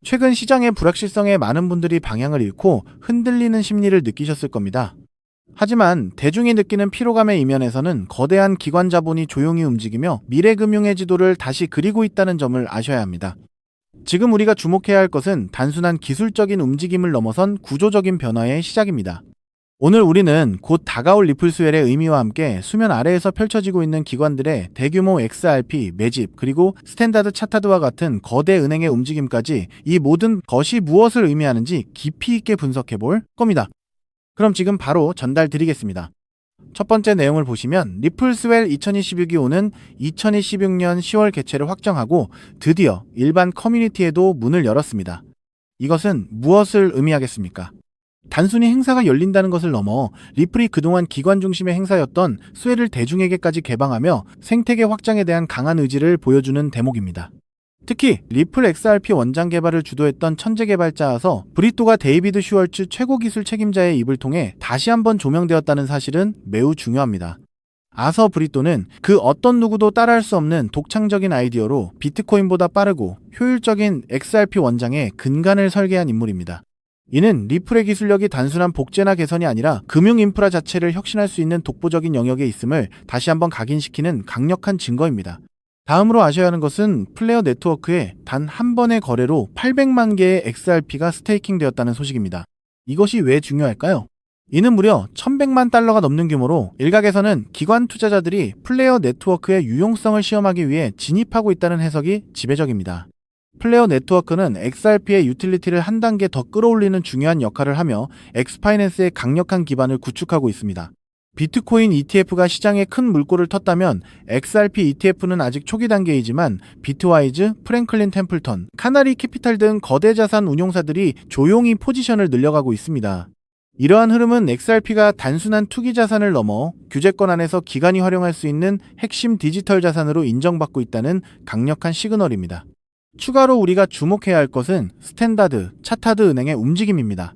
최근 시장의 불확실성에 많은 분들이 방향을 잃고 흔들리는 심리를 느끼셨을 겁니다. 하지만 대중이 느끼는 피로감의 이면에서는 거대한 기관 자본이 조용히 움직이며 미래 금융의 지도를 다시 그리고 있다는 점을 아셔야 합니다. 지금 우리가 주목해야 할 것은 단순한 기술적인 움직임을 넘어선 구조적인 변화의 시작입니다. 오늘 우리는 곧 다가올 리플 수혈의 의미와 함께 수면 아래에서 펼쳐지고 있는 기관들의 대규모 XRP, 매집, 그리고 스탠다드 차타드와 같은 거대 은행의 움직임까지 이 모든 것이 무엇을 의미하는지 깊이 있게 분석해 볼 겁니다. 그럼 지금 바로 전달 드리겠습니다. 첫 번째 내용을 보시면 리플 스웰 2026이 오는 2026년 10월 개최를 확정하고 드디어 일반 커뮤니티에도 문을 열었습니다. 이것은 무엇을 의미하겠습니까? 단순히 행사가 열린다는 것을 넘어 리플이 그동안 기관 중심의 행사였던 스웰을 대중에게까지 개방하며 생태계 확장에 대한 강한 의지를 보여주는 대목입니다. 특히 리플 XRP 원장 개발을 주도했던 천재 개발자아서 브리또가 데이비드 슈월츠 최고 기술 책임자의 입을 통해 다시 한번 조명되었다는 사실은 매우 중요합니다. 아서 브리또는 그 어떤 누구도 따라할 수 없는 독창적인 아이디어로 비트코인보다 빠르고 효율적인 XRP 원장의 근간을 설계한 인물입니다. 이는 리플의 기술력이 단순한 복제나 개선이 아니라 금융 인프라 자체를 혁신할 수 있는 독보적인 영역에 있음을 다시 한번 각인시키는 강력한 증거입니다. 다음으로 아셔야 하는 것은 플레어 네트워크에 단 한 번의 거래로 800만 개의 XRP가 스테이킹 되었다는 소식입니다. 이것이 왜 중요할까요? 이는 무려 1100만 달러가 넘는 규모로 일각에서는 기관 투자자들이 플레어 네트워크의 유용성을 시험하기 위해 진입하고 있다는 해석이 지배적입니다. 플레어 네트워크는 XRP의 유틸리티를 한 단계 더 끌어올리는 중요한 역할을 하며 엑스파이낸스의 강력한 기반을 구축하고 있습니다. 비트코인 ETF가 시장에 큰 물꼬를 텄다면 XRP ETF는 아직 초기 단계이지만 비트와이즈, 프랭클린 템플턴, 카나리 캐피탈 등 거대 자산 운용사들이 조용히 포지션을 늘려가고 있습니다. 이러한 흐름은 XRP가 단순한 투기 자산을 넘어 규제권 안에서 기관이 활용할 수 있는 핵심 디지털 자산으로 인정받고 있다는 강력한 시그널입니다. 추가로 우리가 주목해야 할 것은 스탠다드 차타드 은행의 움직임입니다.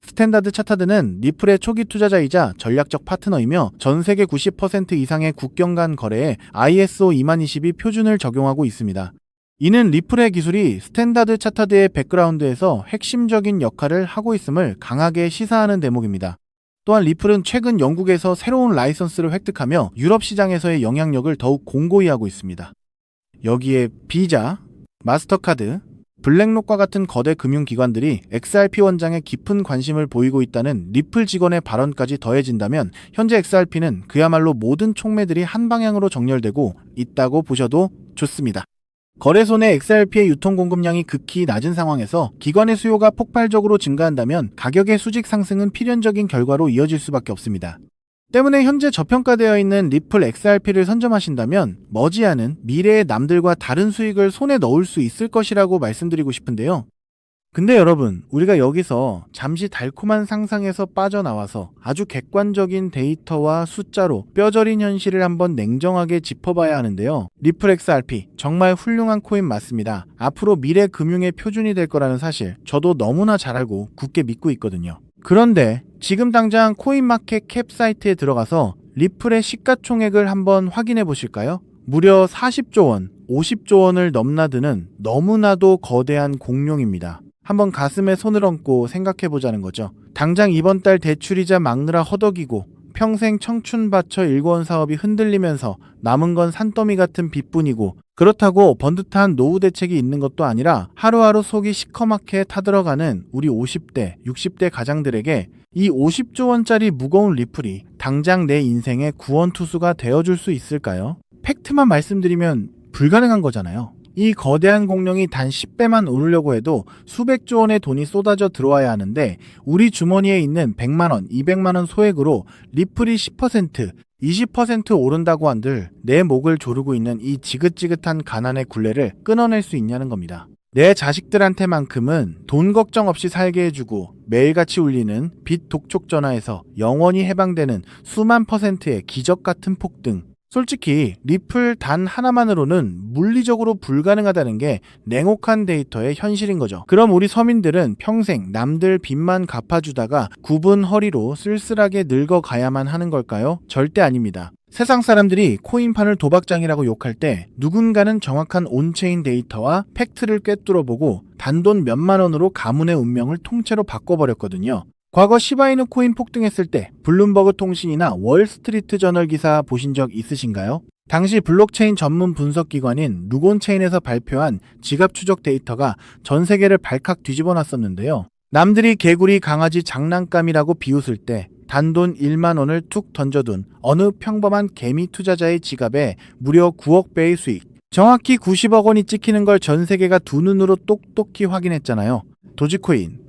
스탠다드 차타드는 리플의 초기 투자자이자 전략적 파트너이며 전 세계 90% 이상의 국경 간 거래에 ISO 20022 표준을 적용하고 있습니다. 이는 리플의 기술이 스탠다드 차타드의 백그라운드에서 핵심적인 역할을 하고 있음을 강하게 시사하는 대목입니다. 또한 리플은 최근 영국에서 새로운 라이선스를 획득하며 유럽 시장에서의 영향력을 더욱 공고히 하고 있습니다. 여기에 비자, 마스터카드, 블랙록과 같은 거대 금융기관들이 XRP 원장에 깊은 관심을 보이고 있다는 리플 직원의 발언까지 더해진다면 현재 XRP는 그야말로 모든 촉매들이 한 방향으로 정렬되고 있다고 보셔도 좋습니다. 거래소 내 XRP의 유통 공급량이 극히 낮은 상황에서 기관의 수요가 폭발적으로 증가한다면 가격의 수직 상승은 필연적인 결과로 이어질 수밖에 없습니다. 때문에 현재 저평가되어 있는 리플 XRP를 선점하신다면 머지않은 미래의 남들과 다른 수익을 손에 넣을 수 있을 것이라고 말씀드리고 싶은데요. 근데 여러분, 우리가 여기서 잠시 달콤한 상상에서 빠져나와서 아주 객관적인 데이터와 숫자로 뼈저린 현실을 한번 냉정하게 짚어봐야 하는데요. 리플 XRP 정말 훌륭한 코인 맞습니다. 앞으로 미래 금융의 표준이 될 거라는 사실 저도 너무나 잘 알고 굳게 믿고 있거든요. 그런데 지금 당장 코인마켓 캡 사이트에 들어가서 리플의 시가총액을 한번 확인해 보실까요? 무려 40조 원, 50조 원을 넘나드는 너무나도 거대한 공룡입니다. 한번 가슴에 손을 얹고 생각해 보자는 거죠. 당장 이번 달 대출이자 막느라 허덕이고 평생 청춘 바쳐 일궈온 사업이 흔들리면서 남은 건 산더미 같은 빚뿐이고 그렇다고 번듯한 노후 대책이 있는 것도 아니라 하루하루 속이 시커멓게 타들어가는 우리 50대, 60대 가장들에게 이 50조 원짜리 무거운 리플이 당장 내 인생의 구원투수가 되어줄 수 있을까요? 팩트만 말씀드리면 불가능한 거잖아요. 이 거대한 공룡이 단 10배만 오르려고 해도 수백조 원의 돈이 쏟아져 들어와야 하는데 우리 주머니에 있는 100만원, 200만원 소액으로 리플이 10%, 20% 오른다고 한들 내 목을 조르고 있는 이 지긋지긋한 가난의 굴레를 끊어낼 수 있냐는 겁니다. 내 자식들한테만큼은 돈 걱정 없이 살게 해주고 매일같이 울리는 빚 독촉 전화에서 영원히 해방되는 수만 %의 기적 같은 폭등. 솔직히 리플 단 하나만으로는 물리적으로 불가능하다는 게 냉혹한 데이터의 현실인 거죠. 그럼 우리 서민들은 평생 남들 빚만 갚아주다가 굽은 허리로 쓸쓸하게 늙어가야만 하는 걸까요? 절대 아닙니다. 세상 사람들이 코인판을 도박장이라고 욕할 때 누군가는 정확한 온체인 데이터와 팩트를 꿰뚫어보고 단돈 몇만 원으로 가문의 운명을 통째로 바꿔버렸거든요. 과거 시바이누 코인 폭등했을 때 블룸버그 통신이나 월스트리트 저널 기사 보신 적 있으신가요? 당시 블록체인 전문 분석 기관인 루곤체인에서 발표한 지갑 추적 데이터가 전 세계를 발칵 뒤집어 놨었는데요. 남들이 개구리 강아지 장난감이라고 비웃을 때 단돈 1만 원을 툭 던져둔 어느 평범한 개미 투자자의 지갑에 무려 9억 배의 수익, 정확히 90억 원이 찍히는 걸 전 세계가 두 눈으로 똑똑히 확인했잖아요. 도지코인,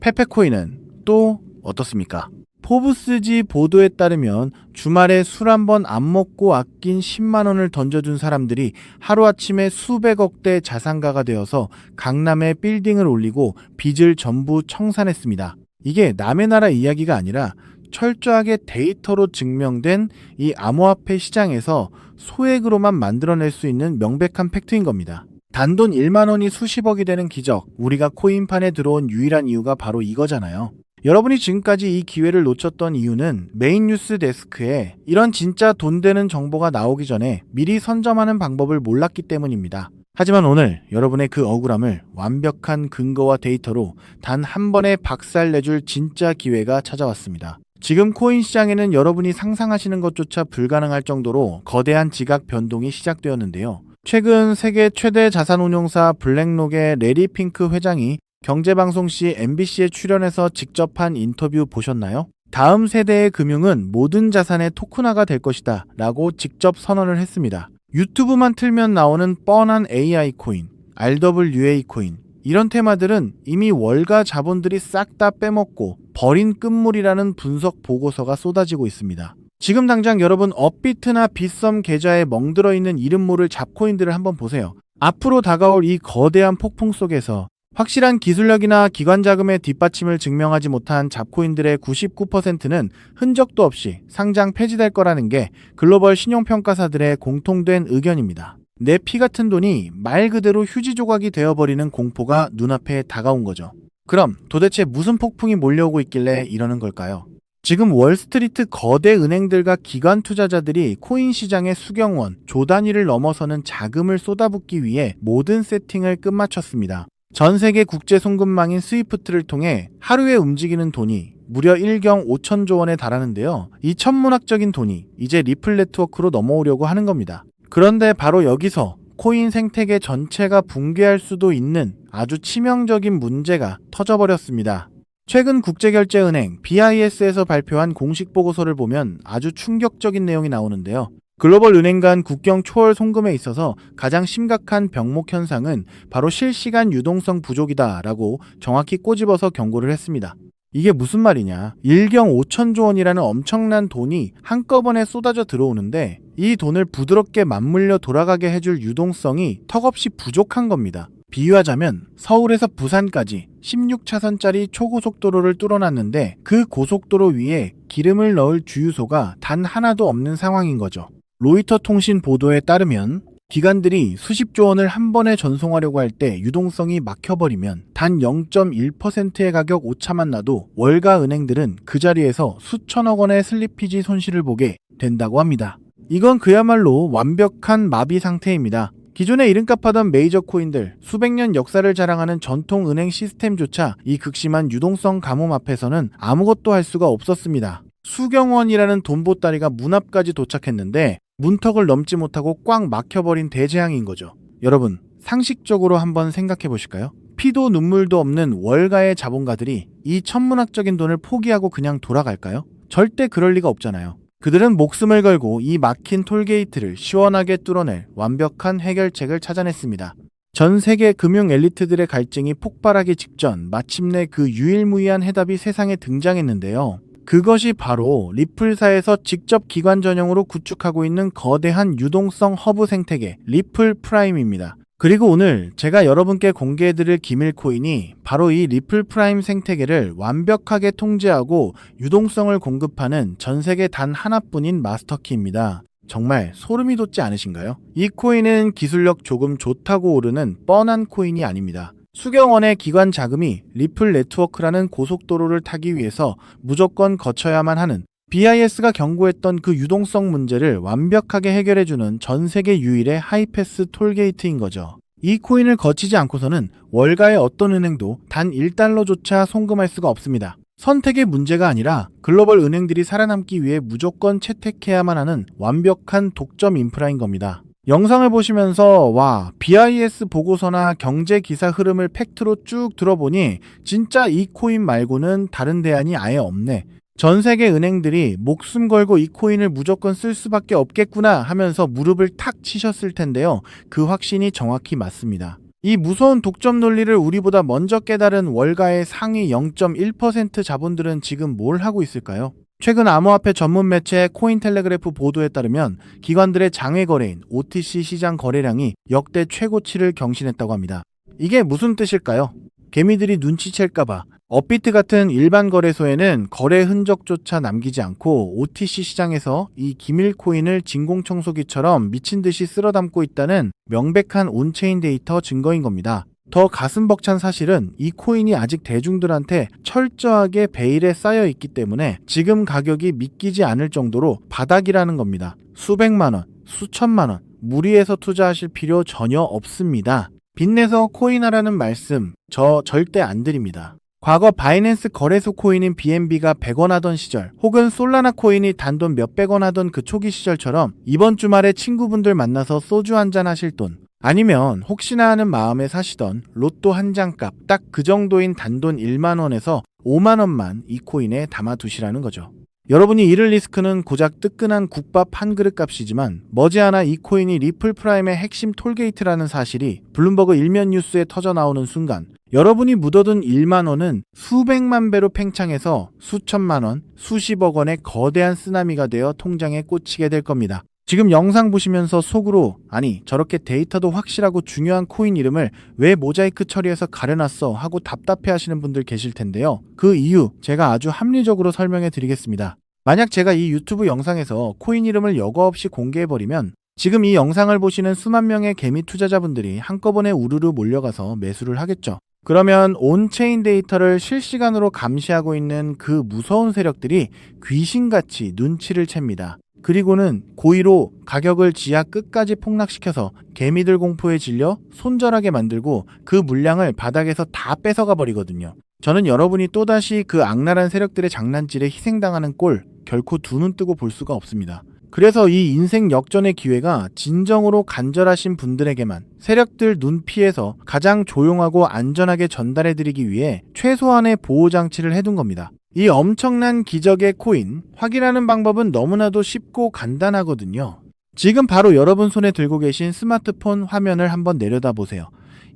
페페코인은 또 어떻습니까? 포브스지 보도에 따르면 주말에 술 한 번 안 먹고 아낀 10만 원을 던져준 사람들이 하루아침에 수백억 대 자산가가 되어서 강남에 빌딩을 올리고 빚을 전부 청산했습니다. 이게 남의 나라 이야기가 아니라 철저하게 데이터로 증명된 이 암호화폐 시장에서 소액으로만 만들어낼 수 있는 명백한 팩트인 겁니다. 단돈 1만 원이 수십억이 되는 기적, 우리가 코인판에 들어온 유일한 이유가 바로 이거잖아요. 여러분이 지금까지 이 기회를 놓쳤던 이유는 메인 뉴스 데스크에 이런 진짜 돈 되는 정보가 나오기 전에 미리 선점하는 방법을 몰랐기 때문입니다. 하지만 오늘 여러분의 그 억울함을 완벽한 근거와 데이터로 단 한 번에 박살내줄 진짜 기회가 찾아왔습니다. 지금 코인 시장에는 여러분이 상상하시는 것조차 불가능할 정도로 거대한 지각 변동이 시작되었는데요. 최근 세계 최대 자산운용사 블랙록의 레리 핑크 회장이 경제방송 시 MBC에 출연해서 직접 한 인터뷰 보셨나요? 다음 세대의 금융은 모든 자산의 토큰화가 될 것이다 라고 직접 선언을 했습니다. 유튜브만 틀면 나오는 뻔한 AI 코인, RWA 코인, 이런 테마들은 이미 월가 자본들이 싹 다 빼먹고 버린 끝물이라는 분석 보고서가 쏟아지고 있습니다. 지금 당장 여러분 업비트나 빗썸 계좌에 멍들어 있는 이름 모를 잡코인들을 한번 보세요. 앞으로 다가올 이 거대한 폭풍 속에서 확실한 기술력이나 기관 자금의 뒷받침을 증명하지 못한 잡코인들의 99%는 흔적도 없이 상장 폐지될 거라는 게 글로벌 신용평가사들의 공통된 의견입니다. 내 피 같은 돈이 말 그대로 휴지 조각이 되어버리는 공포가 눈앞에 다가온 거죠. 그럼 도대체 무슨 폭풍이 몰려오고 있길래 이러는 걸까요? 지금 월스트리트 거대 은행들과 기관 투자자들이 코인 시장의 수경원, 조 단위를 넘어서는 자금을 쏟아붓기 위해 모든 세팅을 끝마쳤습니다. 전 세계 국제 송금망인 스위프트를 통해 하루에 움직이는 돈이 무려 1경 5천조 원에 달하는데요. 이 천문학적인 돈이 이제 리플 네트워크로 넘어오려고 하는 겁니다. 그런데 바로 여기서 코인 생태계 전체가 붕괴할 수도 있는 아주 치명적인 문제가 터져버렸습니다. 최근 국제결제은행 BIS에서 발표한 공식 보고서를 보면 아주 충격적인 내용이 나오는데요. 글로벌 은행 간 국경 초월 송금에 있어서 가장 심각한 병목 현상은 바로 실시간 유동성 부족이다라고 정확히 꼬집어서 경고를 했습니다. 이게 무슨 말이냐? 1경 5천조 원이라는 엄청난 돈이 한꺼번에 쏟아져 들어오는데 이 돈을 부드럽게 맞물려 돌아가게 해줄 유동성이 턱없이 부족한 겁니다. 비유하자면 서울에서 부산까지 16차선짜리 초고속도로를 뚫어놨는데 그 고속도로 위에 기름을 넣을 주유소가 단 하나도 없는 상황인 거죠. 로이터 통신 보도에 따르면 기관들이 수십조 원을 한 번에 전송하려고 할 때 유동성이 막혀버리면 단 0.1%의 가격 오차만 나도 월가 은행들은 그 자리에서 수천억 원의 슬리피지 손실을 보게 된다고 합니다. 이건 그야말로 완벽한 마비 상태입니다. 기존에 이름값 하던 메이저 코인들, 수백 년 역사를 자랑하는 전통 은행 시스템조차 이 극심한 유동성 가뭄 앞에서는 아무것도 할 수가 없었습니다. 수경원이라는 돈보따리가 문 앞까지 도착했는데 문턱을 넘지 못하고 꽉 막혀버린 대재앙인 거죠. 여러분, 상식적으로 한번 생각해 보실까요? 피도 눈물도 없는 월가의 자본가들이 이 천문학적인 돈을 포기하고 그냥 돌아갈까요? 절대 그럴 리가 없잖아요. 그들은 목숨을 걸고 이 막힌 톨게이트를 시원하게 뚫어낼 완벽한 해결책을 찾아냈습니다. 전 세계 금융 엘리트들의 갈증이 폭발하기 직전 마침내 그 유일무이한 해답이 세상에 등장했는데요. 그것이 바로 리플사에서 직접 기관 전용으로 구축하고 있는 거대한 유동성 허브 생태계 리플 프라임입니다. 그리고 오늘 제가 여러분께 공개해드릴 기밀코인이 바로 이 리플 프라임 생태계를 완벽하게 통제하고 유동성을 공급하는 전 세계 단 하나뿐인 마스터키입니다. 정말 소름이 돋지 않으신가요? 이 코인은 기술력 조금 좋다고 오르는 뻔한 코인이 아닙니다. 수경원의 기관 자금이 리플 네트워크라는 고속도로를 타기 위해서 무조건 거쳐야만 하는 BIS가 경고했던 그 유동성 문제를 완벽하게 해결해주는 전 세계 유일의 하이패스 톨게이트인 거죠. 이 코인을 거치지 않고서는 월가의 어떤 은행도 단 1달러조차 송금할 수가 없습니다. 선택의 문제가 아니라 글로벌 은행들이 살아남기 위해 무조건 채택해야만 하는 완벽한 독점 인프라인 겁니다. 영상을 보시면서 와, BIS 보고서나 경제 기사 흐름을 팩트로 쭉 들어보니 진짜 이 코인 말고는 다른 대안이 아예 없네. 전 세계 은행들이 목숨 걸고 이 코인을 무조건 쓸 수밖에 없겠구나 하면서 무릎을 탁 치셨을 텐데요. 그 확신이 정확히 맞습니다. 이 무서운 독점 논리를 우리보다 먼저 깨달은 월가의 상위 0.1% 자본들은 지금 뭘 하고 있을까요? 최근 암호화폐 전문 매체 코인텔레그래프 보도에 따르면 기관들의 장외 거래인 OTC 시장 거래량이 역대 최고치를 경신했다고 합니다. 이게 무슨 뜻일까요? 개미들이 눈치챌까봐 업비트 같은 일반 거래소에는 거래 흔적조차 남기지 않고 OTC 시장에서 이 기밀 코인을 진공청소기처럼 미친 듯이 쓸어 담고 있다는 명백한 온체인 데이터 증거인 겁니다. 더 가슴 벅찬 사실은 이 코인이 아직 대중들한테 철저하게 베일에 쌓여 있기 때문에 지금 가격이 믿기지 않을 정도로 바닥이라는 겁니다. 수백만 원, 수천만 원, 무리해서 투자하실 필요 전혀 없습니다. 빚내서 코인하라는 말씀 저 절대 안 드립니다. 과거 바이낸스 거래소 코인인 BNB가 100원 하던 시절, 혹은 솔라나 코인이 단돈 몇백 원 하던 그 초기 시절처럼 이번 주말에 친구분들 만나서 소주 한잔 하실 돈, 아니면 혹시나 하는 마음에 사시던 로또 한 장 값 딱 그 정도인 단돈 1만 원에서 5만 원만 이 코인에 담아두시라는 거죠. 여러분이 잃을 리스크는 고작 뜨끈한 국밥 한 그릇 값이지만 머지않아 이 코인이 리플 프라임의 핵심 톨게이트라는 사실이 블룸버그 일면 뉴스에 터져 나오는 순간 여러분이 묻어둔 1만 원은 수백만 배로 팽창해서 수천만 원, 수십억 원의 거대한 쓰나미가 되어 통장에 꽂히게 될 겁니다. 지금 영상 보시면서 속으로 아니 저렇게 데이터도 확실하고 중요한 코인 이름을 왜 모자이크 처리해서 가려놨어 하고 답답해 하시는 분들 계실 텐데요. 그 이유 제가 아주 합리적으로 설명해 드리겠습니다. 만약 제가 이 유튜브 영상에서 코인 이름을 여과 없이 공개해버리면 지금 이 영상을 보시는 수만 명의 개미 투자자분들이 한꺼번에 우르르 몰려가서 매수를 하겠죠. 그러면 온체인 데이터를 실시간으로 감시하고 있는 그 무서운 세력들이 귀신같이 눈치를 챕니다. 그리고는 고의로 가격을 지하 끝까지 폭락시켜서 개미들 공포에 질려 손절하게 만들고 그 물량을 바닥에서 다 뺏어가 버리거든요. 저는 여러분이 또다시 그 악랄한 세력들의 장난질에 희생당하는 꼴 결코 두 눈 뜨고 볼 수가 없습니다. 그래서 이 인생 역전의 기회가 진정으로 간절하신 분들에게만 세력들 눈 피해서 가장 조용하고 안전하게 전달해드리기 위해 최소한의 보호장치를 해둔 겁니다. 이 엄청난 기적의 코인, 확인하는 방법은 너무나도 쉽고 간단하거든요. 지금 바로 여러분 손에 들고 계신 스마트폰 화면을 한번 내려다보세요.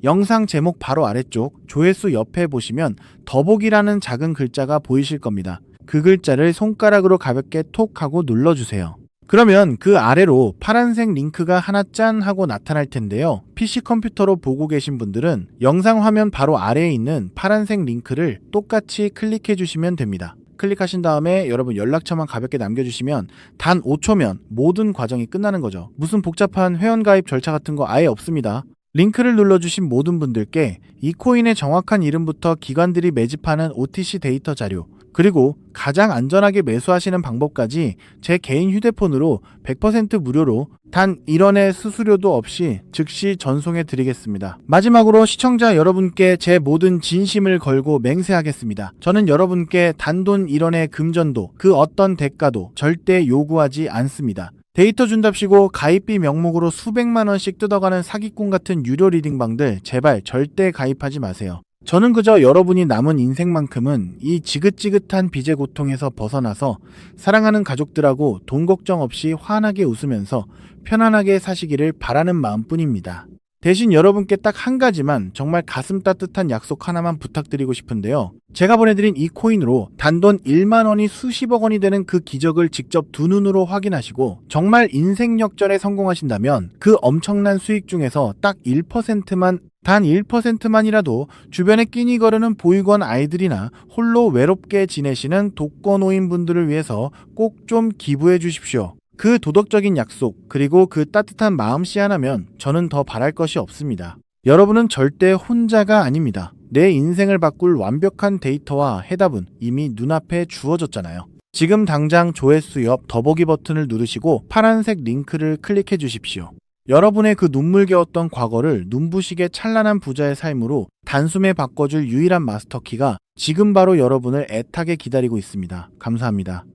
영상 제목 바로 아래쪽 조회수 옆에 보시면 더보기라는 작은 글자가 보이실 겁니다. 그 글자를 손가락으로 가볍게 톡 하고 눌러주세요. 그러면 그 아래로 파란색 링크가 하나 짠 하고 나타날 텐데요. PC 컴퓨터로 보고 계신 분들은 영상 화면 바로 아래에 있는 파란색 링크를 똑같이 클릭해 주시면 됩니다. 클릭하신 다음에 여러분 연락처만 가볍게 남겨주시면 단 5초면 모든 과정이 끝나는 거죠. 무슨 복잡한 회원가입 절차 같은 거 아예 없습니다. 링크를 눌러주신 모든 분들께 이 코인의 정확한 이름부터 기관들이 매집하는 OTC 데이터 자료, 그리고 가장 안전하게 매수하시는 방법까지 제 개인 휴대폰으로 100% 무료로 단 1원의 수수료도 없이 즉시 전송해 드리겠습니다. 마지막으로 시청자 여러분께 제 모든 진심을 걸고 맹세하겠습니다. 저는 여러분께 단돈 1원의 금전도 그 어떤 대가도 절대 요구하지 않습니다. 데이터 준답시고 가입비 명목으로 수백만 원씩 뜯어가는 사기꾼 같은 유료 리딩방들 제발 절대 가입하지 마세요. 저는 그저 여러분이 남은 인생만큼은 이 지긋지긋한 빚의 고통에서 벗어나서 사랑하는 가족들하고 돈 걱정 없이 환하게 웃으면서 편안하게 사시기를 바라는 마음뿐입니다. 대신 여러분께 딱 한 가지만 정말 가슴 따뜻한 약속 하나만 부탁드리고 싶은데요. 제가 보내드린 이 코인으로 단돈 1만 원이 수십억 원이 되는 그 기적을 직접 두 눈으로 확인하시고 정말 인생 역전에 성공하신다면 그 엄청난 수익 중에서 딱 1%만 단 1%만이라도 주변에 끼니 거르는 보육원 아이들이나 홀로 외롭게 지내시는 독거노인 분들을 위해서 꼭 좀 기부해 주십시오. 그 도덕적인 약속 그리고 그 따뜻한 마음씨 하나면 저는 더 바랄 것이 없습니다. 여러분은 절대 혼자가 아닙니다. 내 인생을 바꿀 완벽한 데이터와 해답은 이미 눈앞에 주어졌잖아요. 지금 당장 조회수 옆 더보기 버튼을 누르시고 파란색 링크를 클릭해 주십시오. 여러분의 그 눈물겨웠던 과거를 눈부시게 찬란한 부자의 삶으로 단숨에 바꿔줄 유일한 마스터키가 지금 바로 여러분을 애타게 기다리고 있습니다. 감사합니다.